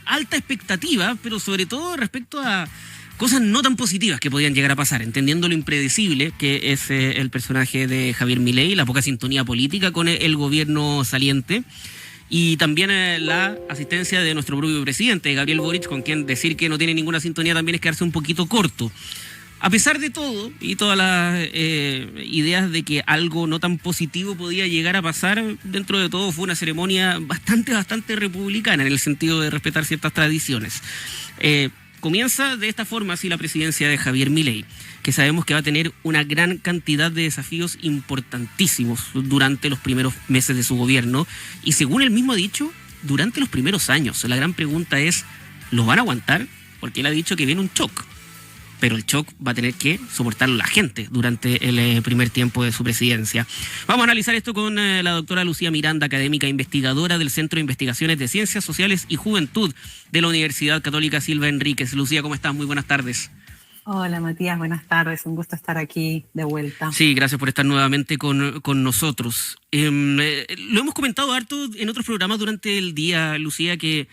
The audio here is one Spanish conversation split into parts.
alta expectativa, pero sobre todo respecto a cosas no tan positivas que podían llegar a pasar, entendiendo lo impredecible que es el personaje de Javier Milei, la poca sintonía política con el gobierno saliente, y también la asistencia de nuestro propio presidente, Gabriel Boric, con quien decir que no tiene ninguna sintonía también es quedarse un poquito corto. A pesar de todo, y todas las ideas de que algo no tan positivo podía llegar a pasar, dentro de todo fue una ceremonia bastante republicana, en el sentido de respetar ciertas tradiciones. Comienza de esta forma así la presidencia de Javier Milei, que sabemos que va a tener una gran cantidad de desafíos importantísimos durante los primeros meses de su gobierno, y según él mismo ha dicho, durante los primeros años. La gran pregunta es, ¿los van a aguantar? Porque él ha dicho que viene un shock, pero el shock va a tener que soportarlo la gente durante el primer tiempo de su presidencia. Vamos a analizar esto con la doctora Lucía Miranda, académica e investigadora del Centro de Investigaciones de Ciencias Sociales y Juventud de la Universidad Católica Silva Enríquez. Lucía, ¿cómo estás? Muy buenas tardes. Hola Matías, buenas tardes, un gusto estar aquí de vuelta. Sí, gracias por estar nuevamente con nosotros. Lo hemos comentado harto en otros programas durante el día, Lucía, que,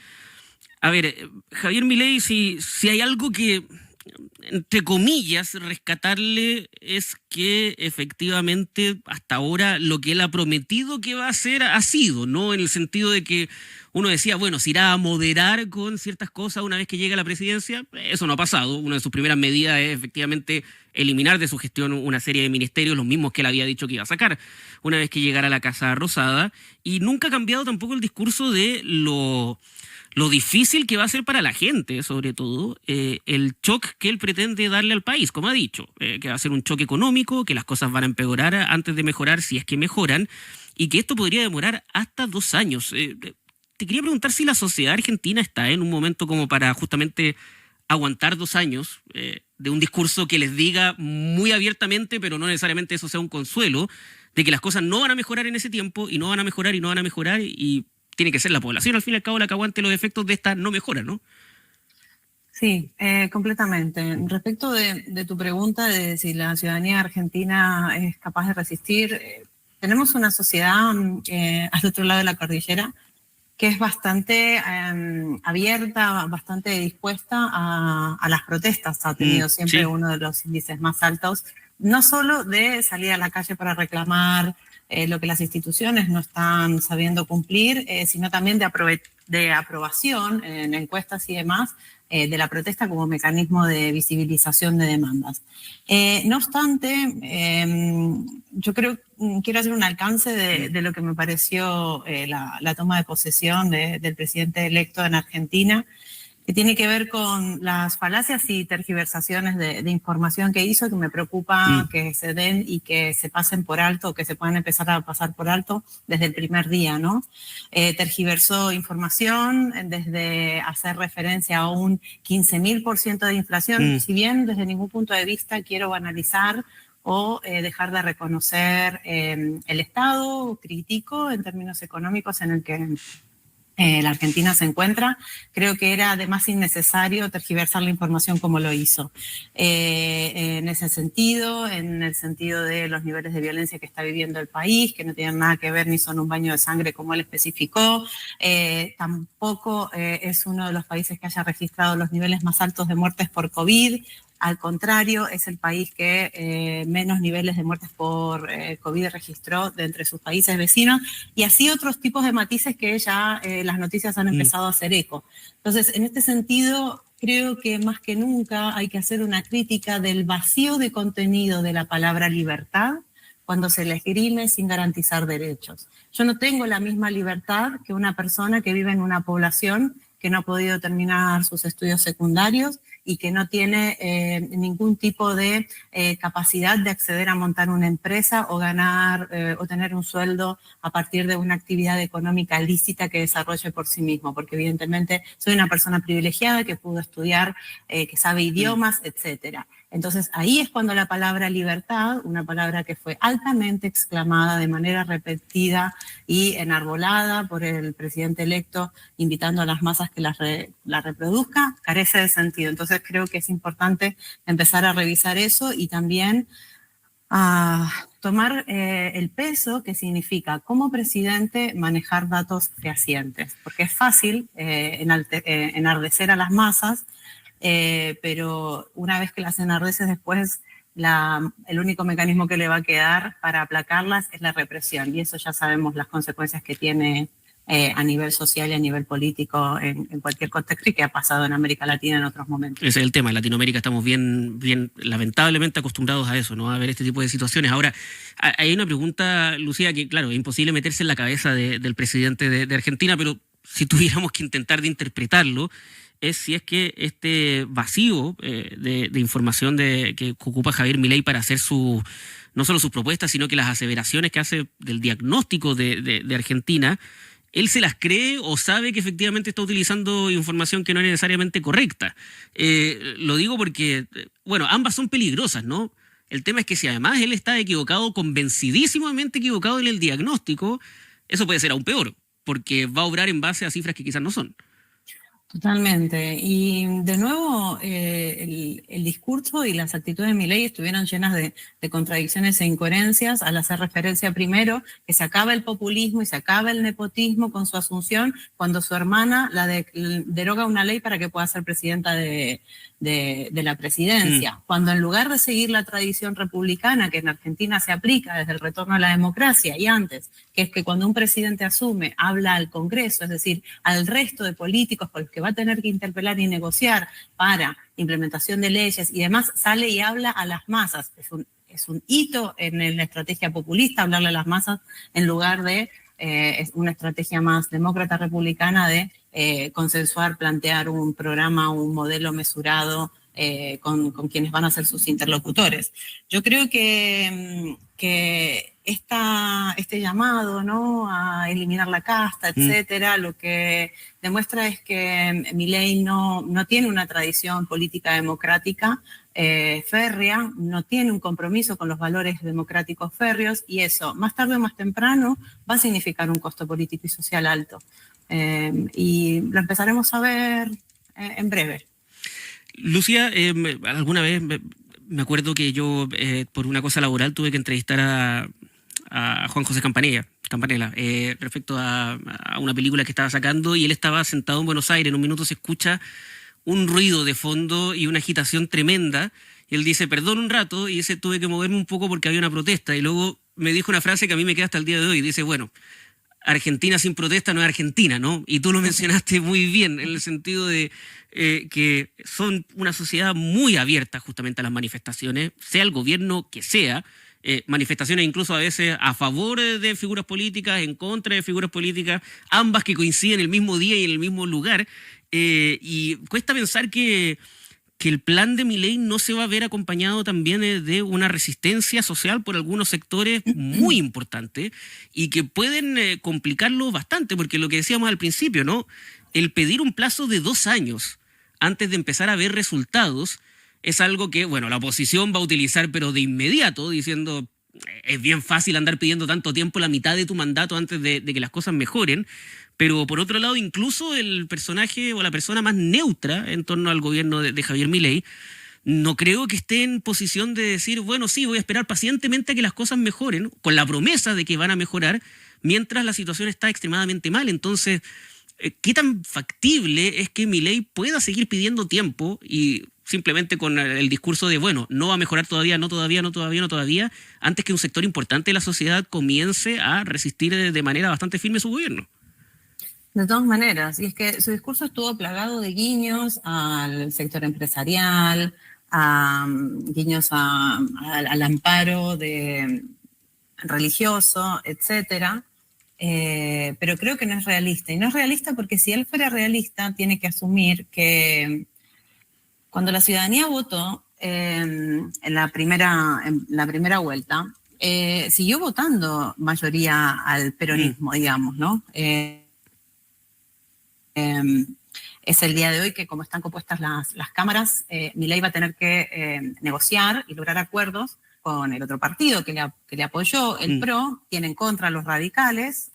a ver, Javier Milei, si hay algo que, entre comillas, rescatarle es que efectivamente hasta ahora lo que él ha prometido que va a hacer ha sido, ¿no? En el sentido de que uno decía, bueno, se irá a moderar con ciertas cosas una vez que llegue a la presidencia. Eso no ha pasado. Una de sus primeras medidas es efectivamente eliminar de su gestión una serie de ministerios, los mismos que él había dicho que iba a sacar una vez que llegara a la Casa Rosada, y nunca ha cambiado tampoco el discurso de lo difícil que va a ser para la gente, sobre todo, el shock que él pretende darle al país, como ha dicho, que va a ser un choque económico, que las cosas van a empeorar antes de mejorar, si es que mejoran, y que esto podría demorar hasta 2 años. Te quería preguntar si la sociedad argentina está en un momento como para justamente aguantar 2 años de un discurso que les diga muy abiertamente, pero no necesariamente eso sea un consuelo, de que las cosas no van a mejorar en ese tiempo, y no van a mejorar, y no van a mejorar, y tiene que ser la población, al fin y al cabo, la que aguante los efectos de esta no mejora, ¿no? Sí, completamente. Respecto de tu pregunta de si la ciudadanía argentina es capaz de resistir, tenemos una sociedad al otro lado de la cordillera que es bastante abierta, bastante dispuesta a las protestas. Ha tenido siempre uno de los índices más altos, no solo de salir a la calle para reclamar lo que las instituciones no están sabiendo cumplir, sino también de aprobación en encuestas y demás de la protesta como mecanismo de visibilización de demandas. No obstante, yo quiero hacer un alcance de lo que me pareció la toma de posesión del presidente electo en Argentina, que tiene que ver con las falacias y tergiversaciones de información que hizo, que me preocupa que se den y que se pasen por alto, o que se puedan empezar a pasar por alto desde el primer día, ¿no? Tergiversó información desde hacer referencia a un 15.000% de inflación, si bien desde ningún punto de vista quiero banalizar o dejar de reconocer el estado crítico en términos económicos en el que la Argentina se encuentra. Creo que era además innecesario tergiversar la información como lo hizo. En ese sentido, en el sentido de los niveles de violencia que está viviendo el país, que no tienen nada que ver ni son un baño de sangre como él especificó, tampoco es uno de los países que haya registrado los niveles más altos de muertes por COVID. Al contrario, es el país que menos niveles de muertes por COVID registró de entre sus países vecinos, y así otros tipos de matices que ya las noticias han empezado a hacer eco. Entonces, en este sentido, creo que más que nunca hay que hacer una crítica del vacío de contenido de la palabra libertad cuando se le esgrime sin garantizar derechos. Yo no tengo la misma libertad que una persona que vive en una población que no ha podido terminar sus estudios secundarios y que no tiene ningún tipo de capacidad de acceder a montar una empresa o ganar o tener un sueldo a partir de una actividad económica lícita que desarrolle por sí mismo, porque evidentemente soy una persona privilegiada que pudo estudiar, que sabe idiomas, etcétera. Entonces ahí es cuando la palabra libertad, una palabra que fue altamente exclamada de manera repetida y enarbolada por el presidente electo, invitando a las masas que la reproduzca, carece de sentido. Entonces creo que es importante empezar a revisar eso y también tomar el peso que significa como presidente manejar datos fehacientes, porque es fácil enardecer a las masas, pero una vez que las enardeces después, el único mecanismo que le va a quedar para aplacarlas es la represión, y eso ya sabemos las consecuencias que tiene a nivel social y a nivel político en cualquier contexto, y que ha pasado en América Latina en otros momentos. Ese es el tema. En Latinoamérica estamos bien lamentablemente acostumbrados a eso, ¿no? A ver este tipo de situaciones. Ahora, hay una pregunta, Lucía, que claro, es imposible meterse en la cabeza del presidente de Argentina, pero si tuviéramos que intentar de interpretarlo, es si es que este vacío de información que ocupa Javier Milei para hacer no solo sus propuestas, sino que las aseveraciones que hace del diagnóstico de Argentina, él se las cree o sabe que efectivamente está utilizando información que no es necesariamente correcta. Lo digo porque, bueno, ambas son peligrosas, ¿no? El tema es que si además él está equivocado, convencidísimamente equivocado en el diagnóstico, eso puede ser aún peor, porque va a obrar en base a cifras que quizás no son. Totalmente. Y de nuevo, el discurso y las actitudes de Milei estuvieron llenas de contradicciones e incoherencias al hacer referencia primero que se acaba el populismo y se acaba el nepotismo con su asunción, cuando su hermana deroga una ley para que pueda ser presidenta de la presidencia. Cuando en lugar de seguir la tradición republicana que en Argentina se aplica desde el retorno a la democracia y antes, que es que cuando un presidente asume, habla al Congreso, es decir, al resto de políticos con los que va a tener que interpelar y negociar para implementación de leyes y demás, sale y habla a las masas. Es un hito en la estrategia populista hablarle a las masas en lugar de una estrategia más demócrata republicana de consensuar, plantear un programa, un modelo mesurado con quienes van a ser sus interlocutores. Yo creo que este llamado, ¿no?, a eliminar la casta, etcétera, lo que demuestra es que Milei no tiene una tradición política democrática férrea, no tiene un compromiso con los valores democráticos férreos, y eso, más tarde o más temprano, va a significar un costo político y social alto. Y lo empezaremos a ver en breve. Lucía, alguna vez me acuerdo que yo, por una cosa laboral, tuve que entrevistar a Juan José Campanella, respecto a una película que estaba sacando, y él estaba sentado en Buenos Aires. En un minuto se escucha un ruido de fondo y una agitación tremenda, y él dice, perdón un rato, y dice, tuve que moverme un poco porque había una protesta, y luego me dijo una frase que a mí me queda hasta el día de hoy, dice, bueno, Argentina sin protesta no es Argentina, ¿no? Y tú lo mencionaste muy bien, en el sentido de que son una sociedad muy abierta justamente a las manifestaciones, sea el gobierno que sea, manifestaciones incluso a veces a favor de figuras políticas, en contra de figuras políticas, ambas que coinciden el mismo día y en el mismo lugar, y cuesta pensar que el plan de Milei no se va a ver acompañado también de una resistencia social por algunos sectores muy importantes y que pueden complicarlo bastante, porque lo que decíamos al principio, ¿no?, el pedir un plazo de 2 años antes de empezar a ver resultados es algo que, bueno, la oposición va a utilizar, pero de inmediato, diciendo, es bien fácil andar pidiendo tanto tiempo, la mitad de tu mandato antes de que las cosas mejoren. Pero por otro lado, incluso el personaje o la persona más neutra en torno al gobierno de Javier Milei, no creo que esté en posición de decir, bueno, sí, voy a esperar pacientemente a que las cosas mejoren, con la promesa de que van a mejorar, mientras la situación está extremadamente mal. Entonces, ¿qué tan factible es que Milei pueda seguir pidiendo tiempo y simplemente con el discurso de, bueno, no va a mejorar todavía, no todavía, antes que un sector importante de la sociedad comience a resistir de manera bastante firme su gobierno? De todas maneras, y es que su discurso estuvo plagado de guiños al sector empresarial, guiños al amparo religioso, etcétera, pero creo que no es realista. Y no es realista porque si él fuera realista, tiene que asumir que cuando la ciudadanía votó en la primera vuelta, siguió votando mayoría al peronismo, digamos, ¿no? Es el día de hoy que, como están compuestas las cámaras, Milei va a tener que negociar y lograr acuerdos con el otro partido que le apoyó, el PRO, tiene en contra a los radicales,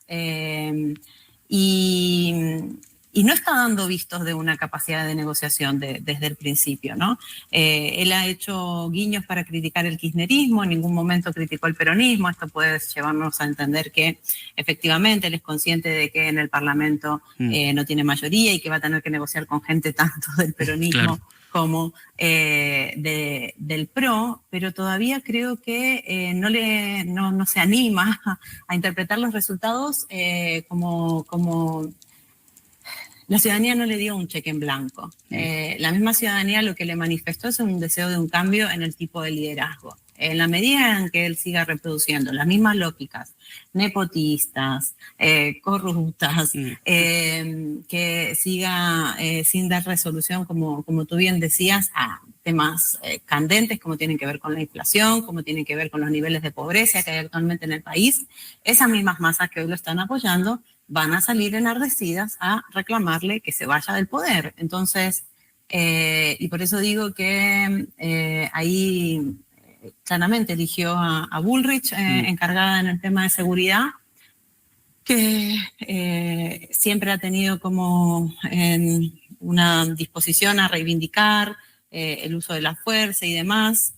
y y no está dando vistos de una capacidad de negociación desde el principio, ¿no? Él ha hecho guiños para criticar el kirchnerismo, en ningún momento criticó el peronismo. Esto puede llevarnos a entender que efectivamente él es consciente de que en el Parlamento no tiene mayoría y que va a tener que negociar con gente tanto del peronismo Claro. como del PRO, pero todavía creo que no se anima a interpretar los resultados como la ciudadanía no le dio un cheque en blanco. La misma ciudadanía lo que le manifestó es un deseo de un cambio en el tipo de liderazgo. En la medida en que él siga reproduciendo las mismas lógicas, nepotistas, corruptas, que siga sin dar resolución, como tú bien decías, a temas candentes como tienen que ver con la inflación, como tienen que ver con los niveles de pobreza que hay actualmente en el país, esas mismas masas que hoy lo están apoyando van a salir enardecidas a reclamarle que se vaya del poder. Entonces, y por eso digo que ahí claramente eligió a Bullrich encargada en el tema de seguridad, que siempre ha tenido como una disposición a reivindicar el uso de la fuerza y demás,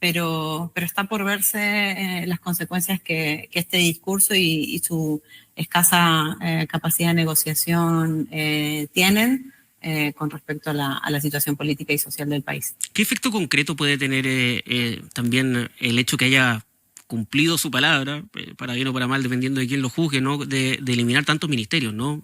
pero está por verse las consecuencias que este discurso y su escasa capacidad de negociación tienen con respecto a la situación política y social del país. ¿Qué efecto concreto puede tener también el hecho que haya cumplido su palabra, para bien o para mal, dependiendo de quién lo juzgue, ¿no? De eliminar tantos ministerios, ¿no?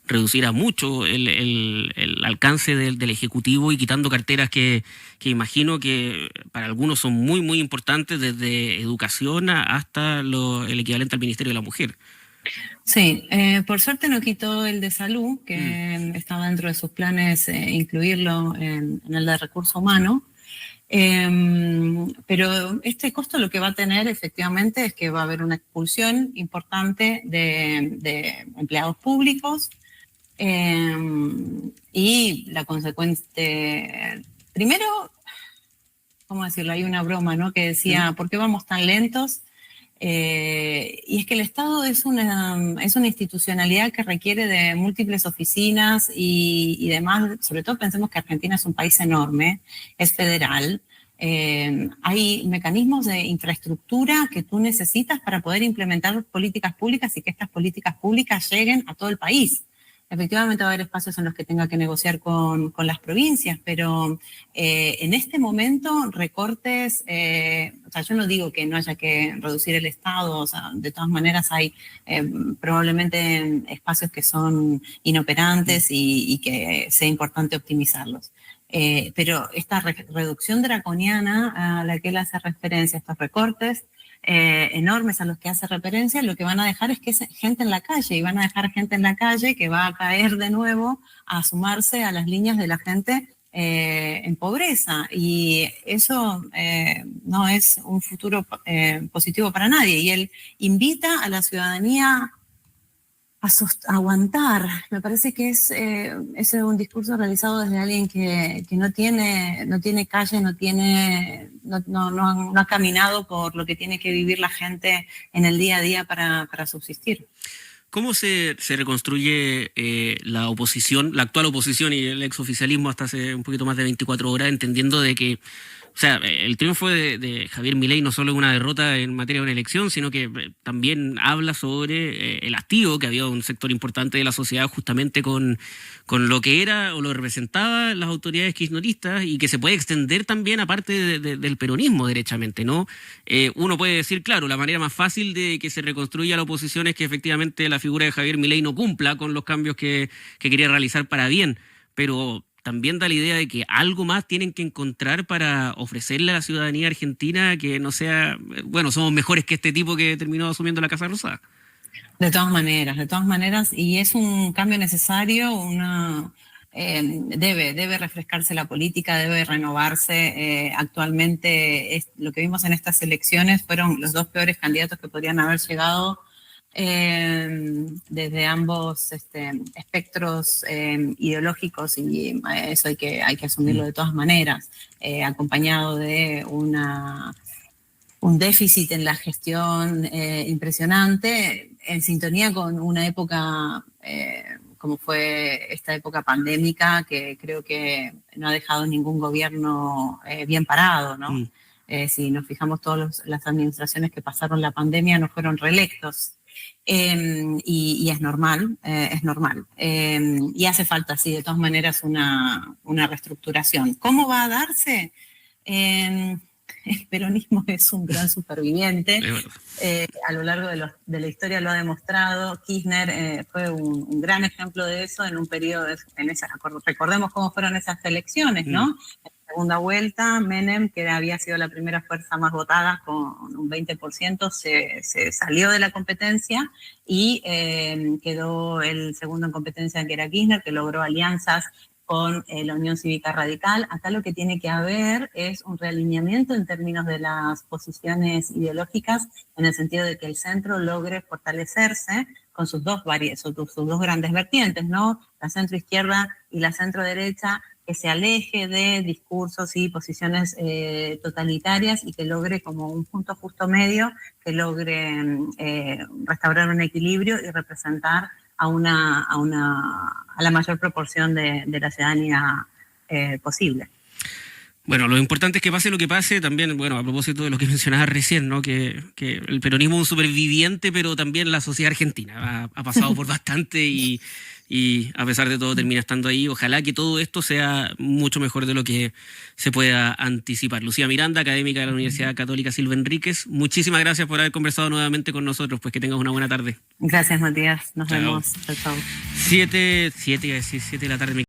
Reducir a mucho el alcance del Ejecutivo y quitando carteras que imagino que para algunos son muy, muy importantes, desde educación hasta el equivalente al Ministerio de la Mujer. Sí, por suerte no quitó el de salud, que estaba dentro de sus planes incluirlo en el de recurso humano. Pero este costo lo que va a tener efectivamente es que va a haber una expulsión importante de empleados públicos y la consecuente, primero, ¿cómo decirlo? Hay una broma, ¿no? Que decía, ¿por qué vamos tan lentos? Y es que el Estado es una institucionalidad que requiere de múltiples oficinas y demás. Sobre todo pensemos que Argentina es un país enorme, es federal. Hay mecanismos de infraestructura que tú necesitas para poder implementar políticas públicas y que estas políticas públicas lleguen a todo el país. Efectivamente va a haber espacios en los que tenga que negociar con las provincias, pero en este momento recortes, o sea, yo no digo que no haya que reducir el Estado, o sea, de todas maneras hay probablemente espacios que son inoperantes y que sea importante optimizarlos. Pero esta reducción draconiana a la que él hace referencia, estos recortes, enormes a los que hace referencia, lo que van a dejar es que es gente en la calle, y van a dejar gente en la calle que va a caer de nuevo a sumarse a las líneas de la gente en pobreza, y eso no es un futuro positivo para nadie. Y él invita a la ciudadanía a aguantar. Me parece que es un discurso realizado desde alguien que no tiene calle, no ha caminado por lo que tiene que vivir la gente en el día a día para subsistir. ¿Cómo se reconstruye la oposición, la actual oposición y el exoficialismo hasta hace un poquito más de 24 horas, entendiendo de que, o sea, el triunfo de Javier Milei no solo es una derrota en materia de una elección, sino que también habla sobre el hastío que había un sector importante de la sociedad justamente con lo que era o lo representaba las autoridades kirchneristas, y que se puede extender también aparte del peronismo derechamente, ¿no? Uno puede decir, claro, la manera más fácil de que se reconstruya la oposición es que efectivamente la figura de Javier Milei no cumpla con los cambios que quería realizar para bien, pero también da la idea de que algo más tienen que encontrar para ofrecerle a la ciudadanía argentina que no sea, bueno, somos mejores que este tipo que terminó asumiendo la Casa Rosada. De todas maneras, y es un cambio necesario, debe refrescarse la política, debe renovarse. Actualmente lo que vimos en estas elecciones fueron los dos peores candidatos que podrían haber llegado desde ambos espectros ideológicos, y eso hay que asumirlo de todas maneras, acompañado de un déficit en la gestión impresionante, en sintonía con una época como fue esta época pandémica, que creo que no ha dejado ningún gobierno bien parado, ¿no? Si nos fijamos, todas las administraciones que pasaron la pandemia no fueron reelectos. Y es normal, es normal. Y hace falta, sí, de todas maneras, una reestructuración. ¿Cómo va a darse? El peronismo es un gran superviviente. A lo largo de la historia lo ha demostrado. Kirchner fue un gran ejemplo de eso en un periodo, recordemos cómo fueron esas elecciones, ¿no? En la segunda vuelta, Menem, que había sido la primera fuerza más votada con un 20%, se salió de la competencia y quedó el segundo en competencia, que era Kirchner, que logró alianzas con la Unión Cívica Radical. Acá lo que tiene que haber es un realineamiento en términos de las posiciones ideológicas, en el sentido de que el centro logre fortalecerse con sus dos grandes vertientes, ¿no? La centroizquierda y la centroderecha, que se aleje de discursos y posiciones totalitarias y que logre como un punto justo medio, que logre restaurar un equilibrio y representar a la mayor proporción de la ciudadanía posible. Bueno, lo importante es que pase lo que pase, también, bueno, a propósito de lo que mencionabas recién, ¿no? Que el peronismo es un superviviente, pero también la sociedad argentina ha pasado por bastante y a pesar de todo termina estando ahí. Ojalá que todo esto sea mucho mejor de lo que se pueda anticipar. Lucía Miranda, académica de la Universidad Católica Silva Enríquez, muchísimas gracias por haber conversado nuevamente con nosotros, pues que tengas una buena tarde. Gracias, Matías. Nos vemos. Chao, chao. 7 de la tarde.